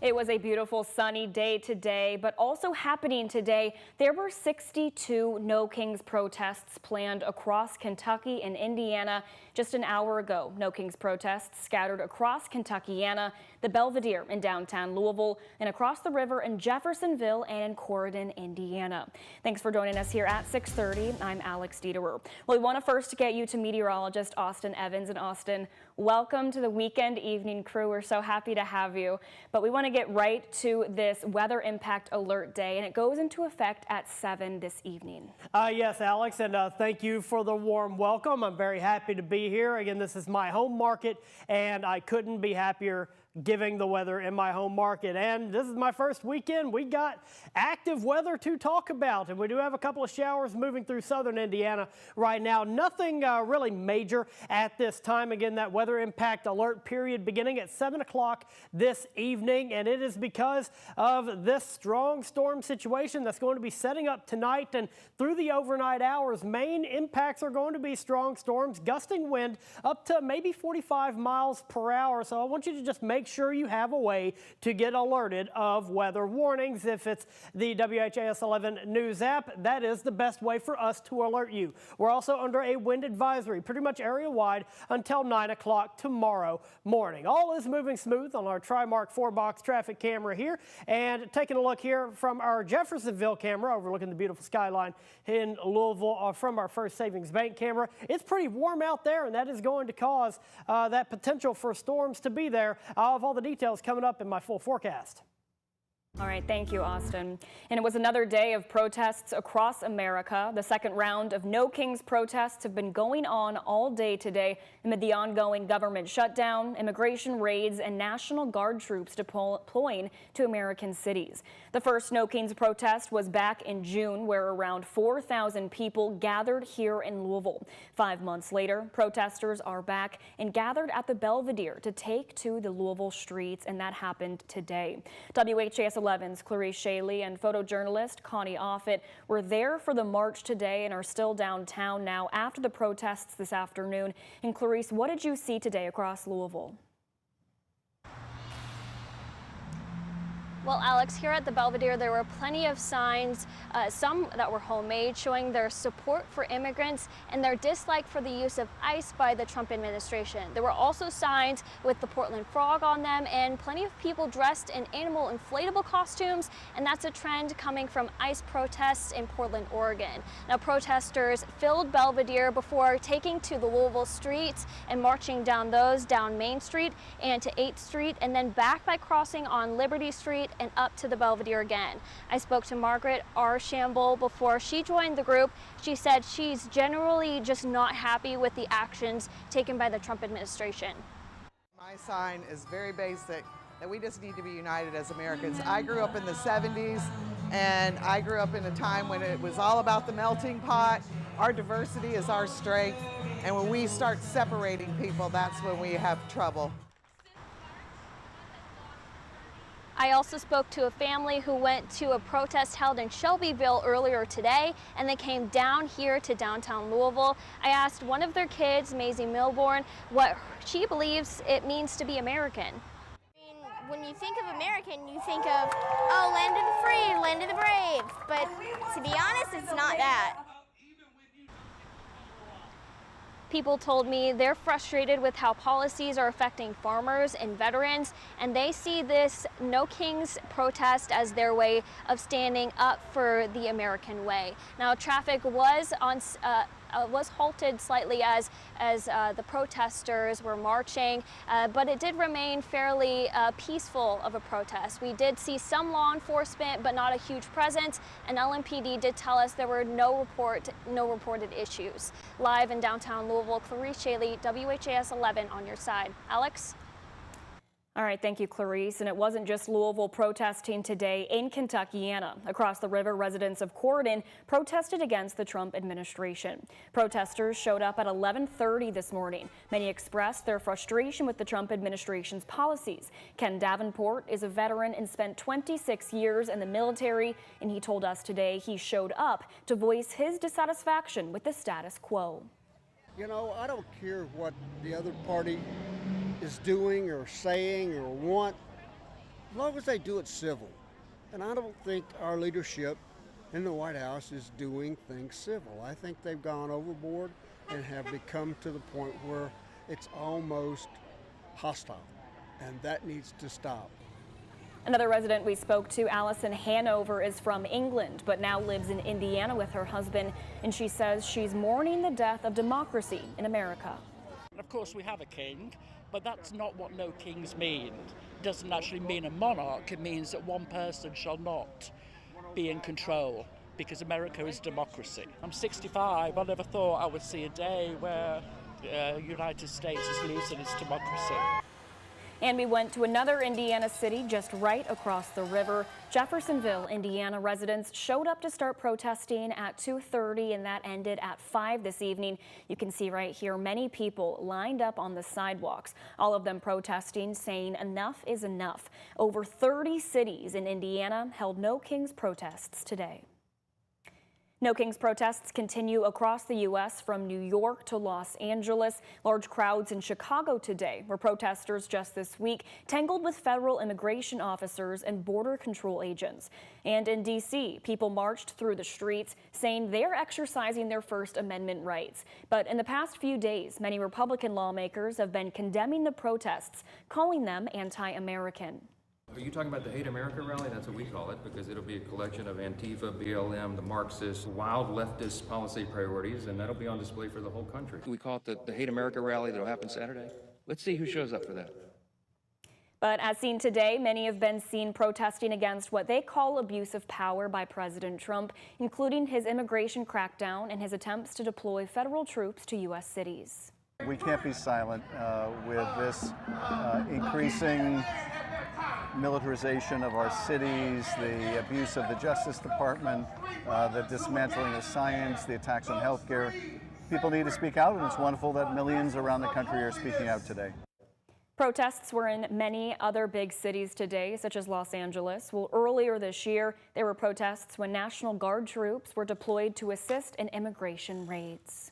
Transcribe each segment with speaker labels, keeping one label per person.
Speaker 1: It was a beautiful sunny day today, but also happening today, there were 62 No Kings protests planned across Kentucky and Indiana just an hour ago. No Kings protests scattered across Kentuckiana, the Belvedere in downtown Louisville, and across the river in Jeffersonville and in Corydon, Indiana. Thanks for joining us here at 6:30. I'm Alex Dieterer. Well, we want to first get you to meteorologist Austin Evans. And Austin, welcome to the Weekend Evening Crew. We're so happy to have you. But we want to get right to this weather impact alert day, and it goes into effect at 7 this evening.
Speaker 2: Yes, Alex, and thank you for the warm welcome. I'm very happy to be here. Again, this is my home market, and I couldn't be happier giving the weather in my home market. And this is my first weekend. We got active weather to talk about, and we do have a couple of showers moving through southern Indiana right now. Nothing really major at this time. Again, that weather impact alert period beginning at 7 o'clock this evening, and it is because of this strong storm situation that's going to be setting up tonight and through the overnight hours. Main impacts are going to be strong storms, gusting wind up to maybe 45 miles per hour. So I want you to just make sure you have a way to get alerted of weather warnings. If it's the WHAS11 news app, that is the best way for us to alert you. We're also under a wind advisory pretty much area wide until 9 o'clock tomorrow morning. All is moving smooth on our Trimark 4-box traffic camera here, and taking a look here from our Jeffersonville camera overlooking the beautiful skyline in Louisville from our First Savings Bank camera. It's pretty warm out there, and that is going to cause that potential for storms to be there. I'll have all the details coming up in my full forecast.
Speaker 1: All right, thank you, Austin. And it was another day of protests across America. The second round of No Kings protests have been going on all day today amid the ongoing government shutdown, immigration raids, and National Guard troops deploying to American cities. The first No Kings protest was back in June, where around 4,000 people gathered here in Louisville. 5 months later, protesters are back and gathered at the Belvedere to take to the Louisville streets, and that happened today. WHAS11's Clarice Shaley and photojournalist Connie Offit were there for the march today and are still downtown now after the protests this afternoon. And Clarice, what did you see today across Louisville?
Speaker 3: Well, Alex, here at the Belvedere, there were plenty of signs, some that were homemade, showing their support for immigrants and their dislike for the use of ICE by the Trump administration. There were also signs with the Portland frog on them and plenty of people dressed in animal inflatable costumes, and that's a trend coming from ICE protests in Portland, Oregon. Now, protesters filled Belvedere before taking to the Louisville streets and marching down Main Street and to 8th Street, and then back by crossing on Liberty Street and up to the Belvedere again. I spoke to Margaret Shamble before she joined the group. She said she's generally just not happy with the actions taken by the Trump administration.
Speaker 4: My sign is very basic, that we just need to be united as Americans. I grew up in the 70s, and I grew up in a time when it was all about the melting pot. Our diversity is our strength, and when we start separating people, that's when we have trouble.
Speaker 3: I also spoke to a family who went to a protest held in Shelbyville earlier today, and they came down here to downtown Louisville. I asked one of their kids, Maisie Milborn, what she believes it means to be American.
Speaker 5: I mean, when you think of American, you think of, oh, land of the free, land of the brave. But to be honest, it's not that.
Speaker 3: People told me they're frustrated with how policies are affecting farmers and veterans, and they see this No Kings protest as their way of standing up for the American way. Now, traffic was halted slightly as the protesters were marching, but it did remain fairly peaceful of a protest. We did see some law enforcement, but not a huge presence, and LMPD did tell us there were no reported issues. Live in downtown Louisville, Clarice Shaley, WHAS 11 on your side. Alex?
Speaker 1: All right, thank you, Clarice. And it wasn't just Louisville protesting today in Kentuckiana. Across the river, residents of Corydon protested against the Trump administration. Protesters showed up at 11:30 this morning. Many expressed their frustration with the Trump administration's policies. Ken Davenport is a veteran and spent 26 years in the military, and he told us today he showed up to voice his dissatisfaction with the status quo.
Speaker 6: You know, I don't care what the other party is doing or saying or want. as long as they do it civil. And I don't think our leadership in the White House is doing things civil. I think they've gone overboard and have become to the point where it's almost hostile, and that needs to stop.
Speaker 1: Another resident we spoke to, Allison Hanover, is from England, but now lives in Indiana with her husband, and she says she's mourning the death of democracy in America.
Speaker 7: Of course, we have a king, but that's not what no kings mean. It doesn't actually mean a monarch. It means that one person shall not be in control, because America is democracy. I'm 65. I never thought I would see a day where the United States is losing its democracy.
Speaker 1: And we went to another Indiana city just right across the river. Jeffersonville, Indiana residents showed up to start protesting at 2:30, and that ended at 5 this evening. You can see right here many people lined up on the sidewalks, all of them protesting, saying enough is enough. Over 30 cities in Indiana held No Kings protests today. No Kings protests continue across the U.S. from New York to Los Angeles. Large crowds in Chicago today, where protesters just this week tangled with federal immigration officers and border control agents. And in D.C., people marched through the streets saying they're exercising their First Amendment rights. But in the past few days, many Republican lawmakers have been condemning the protests, calling them anti-American.
Speaker 8: Are you talking about the Hate America rally? That's what we call it, because it'll be a collection of Antifa, BLM, the Marxist, wild leftist policy priorities, and that'll be on display for the whole country. We call it the Hate America rally that'll happen Saturday. Let's see who shows up for that.
Speaker 1: But as seen today, many have been seen protesting against what they call abuse of power by President Trump, including his immigration crackdown and his attempts to deploy federal troops to U.S. cities.
Speaker 9: We can't be silent with this increasing militarization of our cities, the abuse of the Justice Department, the dismantling of science, the attacks on healthcare. People need to speak out, and it's wonderful that millions around the country are speaking out today.
Speaker 1: Protests were in many other big cities today, such as Los Angeles. Well, earlier this year, there were protests when National Guard troops were deployed to assist in immigration raids.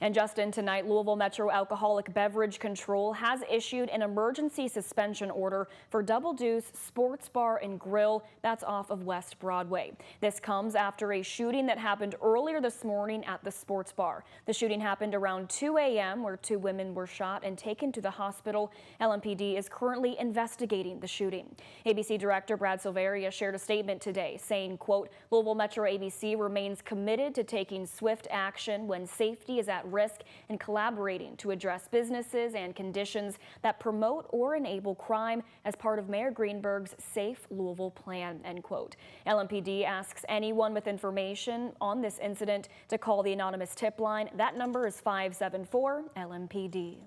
Speaker 1: And just in tonight, Louisville Metro Alcoholic Beverage Control has issued an emergency suspension order for Double Deuce Sports Bar and Grill that's off of West Broadway. This comes after a shooting that happened earlier this morning at the sports bar. The shooting happened around 2 a.m. where 2 women were shot and taken to the hospital. LMPD is currently investigating the shooting. ABC Director Brad Silveria shared a statement today saying, quote, Louisville Metro ABC remains committed to taking swift action when safety is at risk and collaborating to address businesses and conditions that promote or enable crime as part of Mayor Greenberg's Safe Louisville plan, end quote. LMPD asks anyone with information on this incident to call the anonymous tip line. That number is 574-LMPD.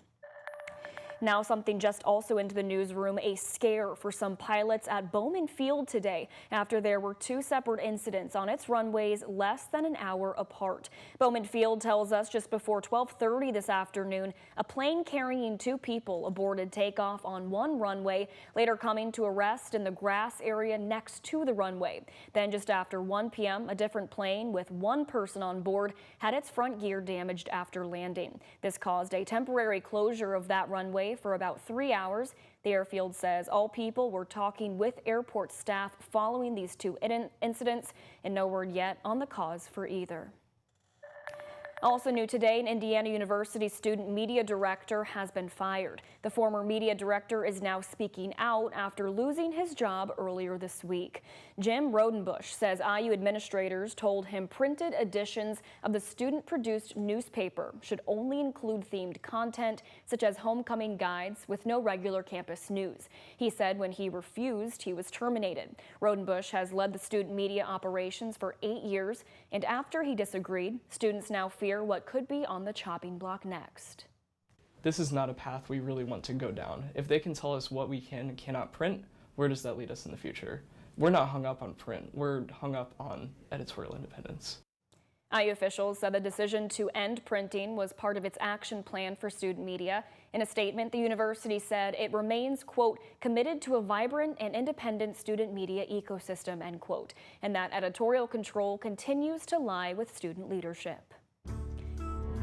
Speaker 1: Now something just also into the newsroom, a scare for some pilots at Bowman Field today after there were 2 separate incidents on its runways less than an hour apart. Bowman Field tells us just before 12:30 this afternoon, a plane carrying 2 people aborted takeoff on one runway, later coming to a rest in the grass area next to the runway. Then just after 1 p.m., a different plane with 1 person on board had its front gear damaged after landing. This caused a temporary closure of that runway for about 3 hours. The airfield says all people were talking with airport staff following these 2 incidents, and no word yet on the cause for either. Also new today, an Indiana University student media director has been fired. The former media director is now speaking out after losing his job earlier this week. Jim Rodenbush says IU administrators told him printed editions of the student-produced newspaper should only include themed content such as homecoming guides with no regular campus news. He said when he refused, he was terminated. Rodenbush has led the student media operations for 8 years, and after he disagreed, students now fear what could be on the chopping block next.
Speaker 10: This is not a path we really want to go down. If they can tell us what we can and cannot print, where does that lead us in the future? We're not hung up on print, we're hung up on editorial independence.
Speaker 1: IU officials said the decision to end printing was part of its action plan for student media. In a statement, the university said it remains, quote, committed to a vibrant and independent student media ecosystem, end quote, and that editorial control continues to lie with student leadership.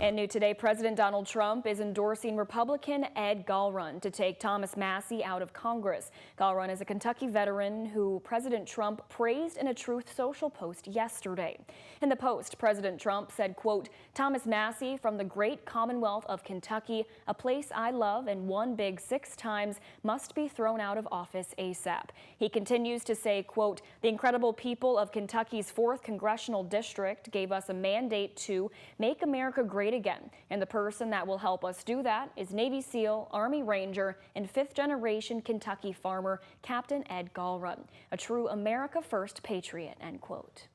Speaker 1: And new today, President Donald Trump is endorsing Republican Ed Galrun to take Thomas Massie out of Congress. Galrun is a Kentucky veteran who President Trump praised in a Truth Social post yesterday. In the post, President Trump said, quote, "Thomas Massie from the great Commonwealth of Kentucky, a place I love and won big 6 times, must be thrown out of office ASAP." He continues to say, quote, "The incredible people of Kentucky's 4th Congressional District gave us a mandate to make America great again, and the person that will help us do that is Navy SEAL, Army Ranger, and 5th-generation Kentucky farmer Captain Ed Galrun, a true America First patriot," end quote.